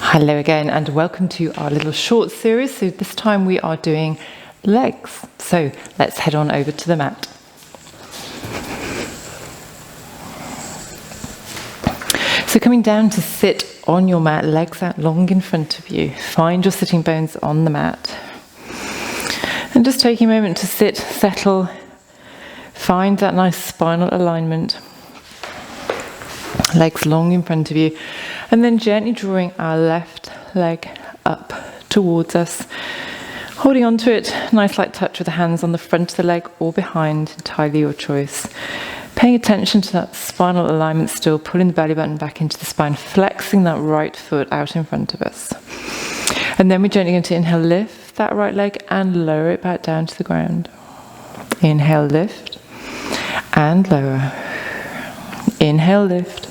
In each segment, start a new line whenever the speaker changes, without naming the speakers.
Hello again and welcome to our little short series. So this time we are doing legs. So let's head on over to the mat. So coming down to sit on your mat, legs out long in front of you. Find your sitting bones on the mat. And just taking a moment to sit, settle, find that nice spinal alignment. Legs long in front of you. And then gently drawing our left leg up towards us. Holding onto it, nice light touch with the hands on the front of the leg or behind, entirely your choice. Paying attention to that spinal alignment still, pulling the belly button back into the spine, flexing that right foot out in front of us. And then we're gently going to inhale, lift that right leg and lower it back down to the ground. Inhale, lift and lower. Inhale, lift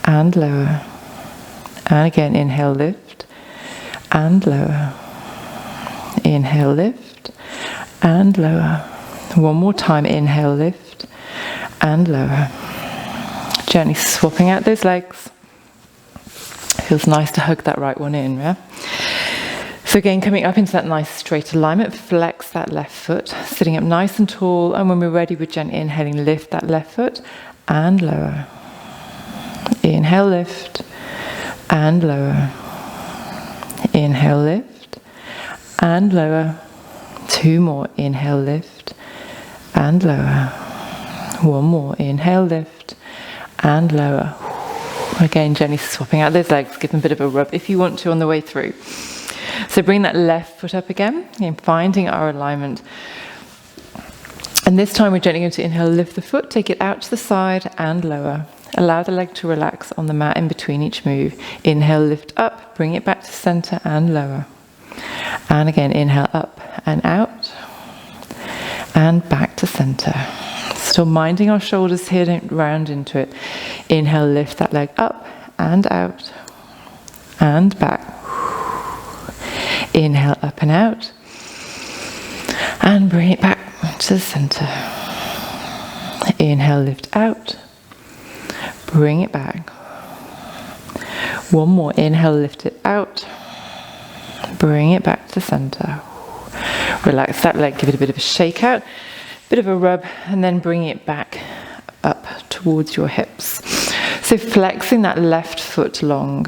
and lower. And again, inhale, lift and lower. Inhale, lift and lower. One more time, inhale, lift and lower. Gently swapping out those legs. Feels nice to hug that right one in, yeah? So again, coming up into that nice straight alignment, flex that left foot, sitting up nice and tall, and when we're ready, we're gently inhaling, lift that left foot and lower. Inhale, lift and lower. Inhale, lift and lower. Two more, inhale, lift and lower. One more, inhale, lift and lower. Again, gently swapping out those legs, give them a bit of a rub if you want to on the way through. So bring that left foot up again, finding our alignment. And this time we're gently going to inhale, lift the foot, take it out to the side and lower. Allow the leg to relax on the mat in between each move. Inhale, lift up, bring it back to center and lower. And again, inhale up and out and back to center. Still minding our shoulders here, don't round into it. Inhale, lift that leg up and out and back. Inhale, up and out and bring it back to the center. Inhale, lift out. Bring it back. One more. Inhale, lift it out. Bring it back to center. Relax that leg, give it a bit of a shake out, bit of a rub, and then bring it back up towards your hips. So flexing that left foot long.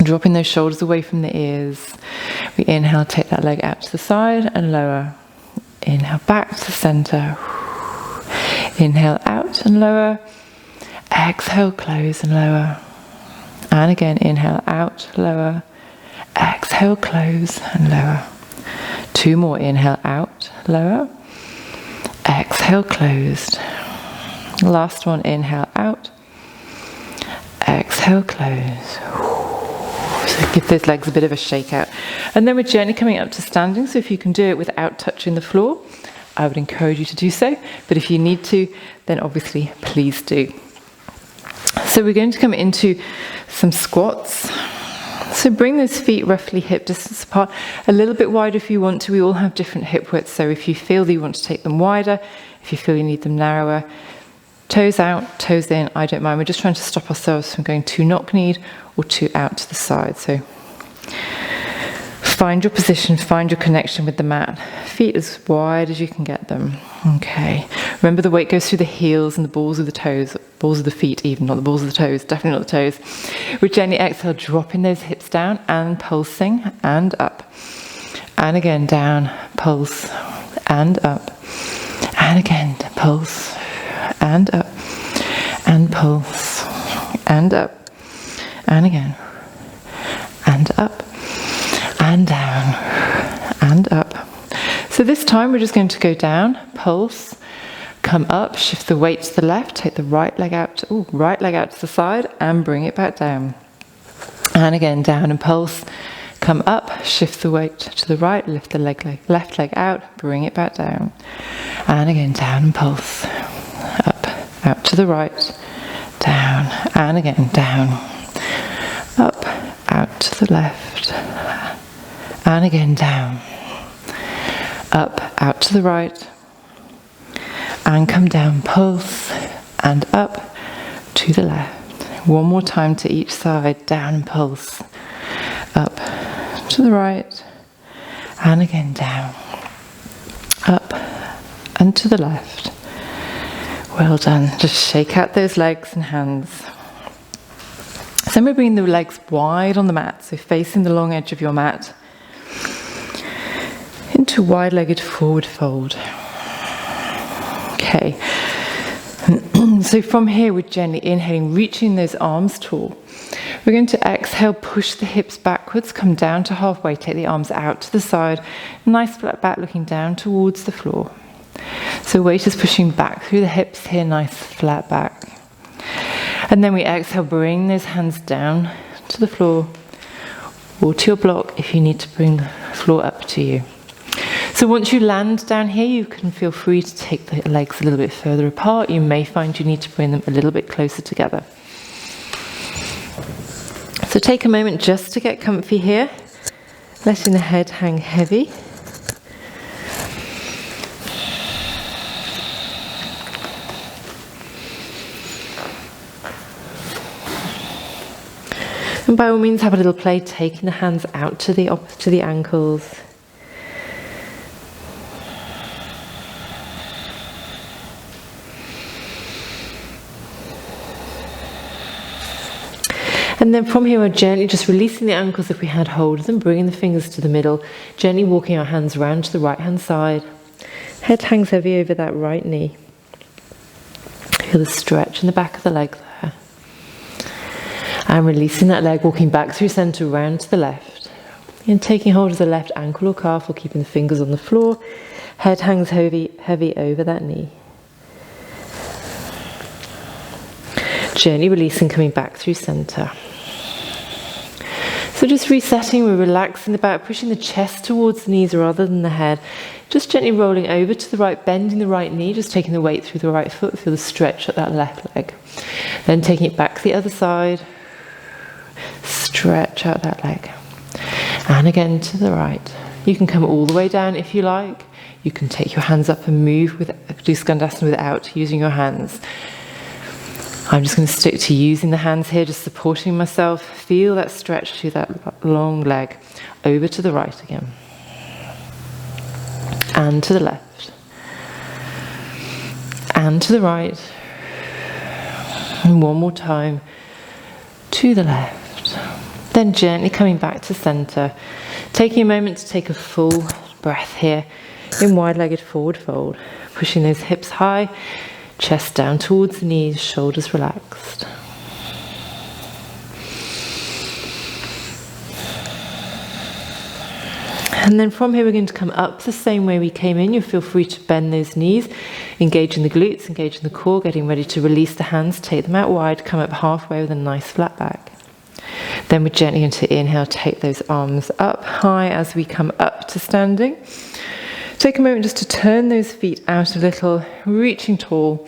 Dropping those shoulders away from the ears. We inhale, take that leg out to the side and lower. Inhale, back to center. Inhale, out and lower. Exhale, close and lower. And again, inhale, out, lower. Exhale, close and lower. Two more, inhale, out, lower. Exhale, closed. Last one, inhale, out. Exhale, close. So give those legs a bit of a shake out. And then we're gently coming up to standing. So if you can do it without touching the floor, I would encourage you to do so. But if you need to, then obviously please do. So we're going to come into some squats. So bring those feet roughly hip distance apart, a little bit wider if you want to. We all have different hip widths, so if you feel that you want to take them wider, if you feel you need them narrower, toes out, toes in, I don't mind. We're just trying to stop ourselves from going too knock-kneed or too out to the side. So find your position, find your connection with the mat. Feet as wide as you can get them. Okay. Remember the weight goes through the heels and the balls of the toes, balls of the feet even, not the balls of the toes, definitely not the toes. We gently exhale, dropping those hips down and pulsing and up. And again, down, pulse and up. And again, pulse and up. And pulse and up. And again. And up. And down. And up. So this time we're just going to go down, pulse, come up, shift the weight to the left, take the right leg out to the side and bring it back down. And again, down and pulse, come up, shift the weight to the right, lift the left leg out, bring it back down. And again, down and pulse, up, out to the right, down, and again, down, up, out to the left, and again, down. Up, out to the right, and come down, pulse, and up to the left. One more time to each side, down and pulse. Up to the right, and again down. Up and to the left. Well done. Just shake out those legs and hands. So we're bringing the legs wide on the mat, so facing the long edge of your mat, into wide-legged forward fold. Okay. So from here, we're gently inhaling, reaching those arms tall. We're going to exhale, push the hips backwards, come down to halfway, take the arms out to the side, nice flat back looking down towards the floor. So weight is pushing back through the hips here, nice flat back. And then we exhale, bring those hands down to the floor or to your block if you need to bring the floor up to you. So once you land down here, you can feel free to take the legs a little bit further apart. You may find you need to bring them a little bit closer together. So take a moment just to get comfy here, letting the head hang heavy. And by all means, have a little play, taking the hands out to the ankles. And then from here, we're gently just releasing the ankles if we had hold of them, bringing the fingers to the middle, gently walking our hands around to the right-hand side. Head hangs heavy over that right knee. Feel the stretch in the back of the leg there. And releasing that leg, walking back through center, round to the left. And taking hold of the left ankle or calf, or keeping the fingers on the floor. Head hangs heavy over that knee. Gently releasing, coming back through center. So just resetting, we're relaxing the back, pushing the chest towards the knees rather than the head. Just gently rolling over to the right, bending the right knee, just taking the weight through the right foot, feel the stretch at that left leg. Then taking it back to the other side, stretch out that leg. And again to the right. You can come all the way down if you like. You can take your hands up and move, do Skandasana without using your hands. I'm just going to stick to using the hands here, just supporting myself. Feel that stretch through that long leg. Over to the right again. And to the left. And to the right. And one more time. To the left. Then gently coming back to center. Taking a moment to take a full breath here in wide-legged forward fold. Pushing those hips high. Chest down towards the knees, shoulders relaxed. And then from here we're going to come up the same way we came in. You'll feel free to bend those knees, engaging the glutes, engaging the core, getting ready to release the hands, take them out wide, come up halfway with a nice flat back. Then we're gently going to inhale, take those arms up high as we come up to standing. Take a moment just to turn those feet out a little, reaching tall.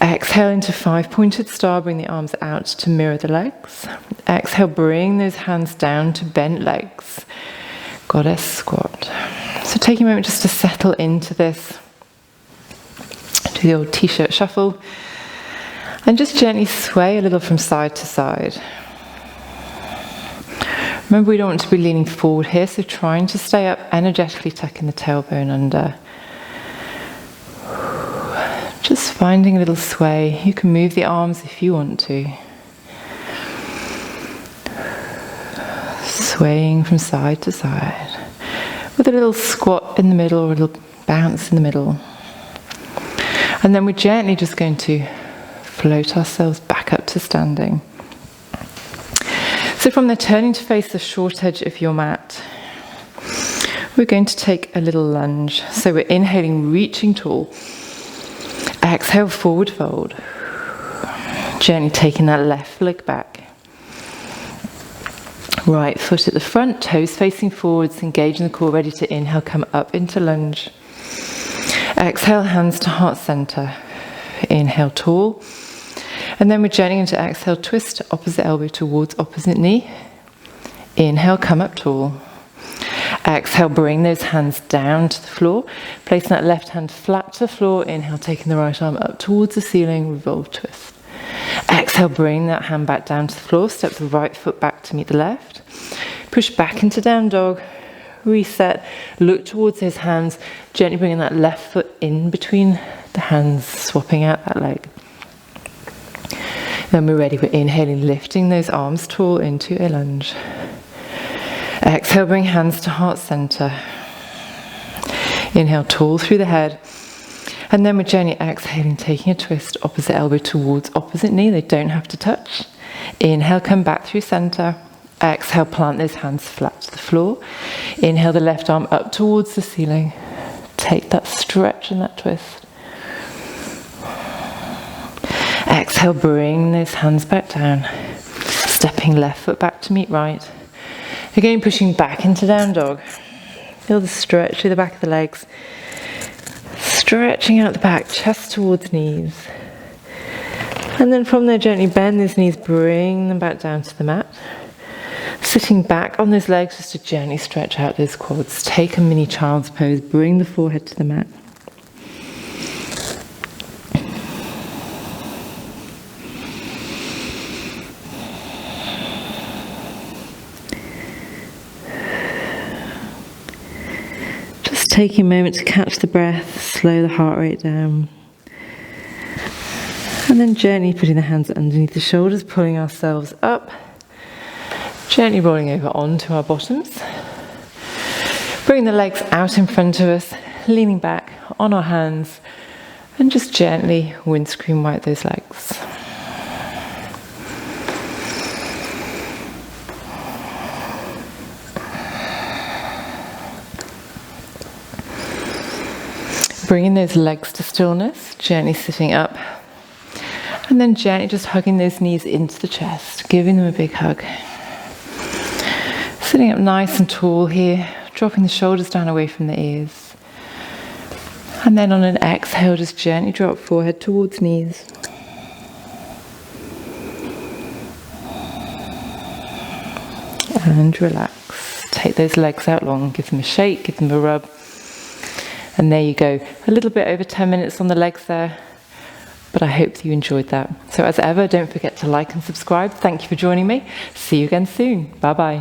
Exhale into 5-pointed star, bring the arms out to mirror the legs. Exhale, bring those hands down to bent legs. Goddess squat. So take a moment just to settle into this. Do the old t-shirt shuffle. And just gently sway a little from side to side. Remember, we don't want to be leaning forward here, so trying to stay up, energetically tucking the tailbone under. Just finding a little sway. You can move the arms if you want to. Swaying from side to side. With a little squat in the middle or a little bounce in the middle. And then we're gently just going to float ourselves back up to standing. So from there, turning to face the short edge of your mat, we're going to take a little lunge. So we're inhaling, reaching tall. Exhale, forward fold. Gently taking that left leg back. Right foot at the front, toes facing forwards, engaging the core, ready to inhale, come up into lunge. Exhale, hands to heart center. Inhale, tall. And then we're gently going to exhale, twist opposite elbow towards opposite knee. Inhale, come up tall. Exhale, bring those hands down to the floor. Placing that left hand flat to the floor. Inhale, taking the right arm up towards the ceiling, revolve twist. Exhale, bring that hand back down to the floor. Step the right foot back to meet the left. Push back into down dog. Reset. Look towards those hands. Gently bringing that left foot in between the hands, swapping out that leg. Then we're ready. We're inhaling, lifting those arms tall into a lunge. Exhale, bring hands to heart center. Inhale, tall through the head. And then we're gently exhaling, taking a twist, opposite elbow towards opposite knee. They don't have to touch. Inhale, come back through center. Exhale, plant those hands flat to the floor. Inhale, the left arm up towards the ceiling. Take that stretch and that twist. Exhale, bring those hands back down. Stepping left foot back to meet right. Again, pushing back into down dog. Feel the stretch through the back of the legs. Stretching out the back, chest towards knees. And then from there, gently bend those knees, bring them back down to the mat. Sitting back on those legs just to gently stretch out those quads. Take a mini child's pose, bring the forehead to the mat. Taking a moment to catch the breath, slow the heart rate down. And then gently putting the hands underneath the shoulders, pulling ourselves up. Gently rolling over onto our bottoms. Bring the legs out in front of us, leaning back on our hands, and just gently windscreen wipe those legs. Bringing those legs to stillness, gently sitting up, and then gently just hugging those knees into the chest, giving them a big hug. Sitting up nice and tall here, dropping the shoulders down away from the ears. And then on an exhale, just gently drop forehead towards knees. And relax. Take those legs out long, give them a shake, give them a rub. And there you go, a little bit over 10 minutes on the legs there, but I hope that you enjoyed that. So as ever, don't forget to like and subscribe. Thank you for joining me. See you again soon. Bye-bye.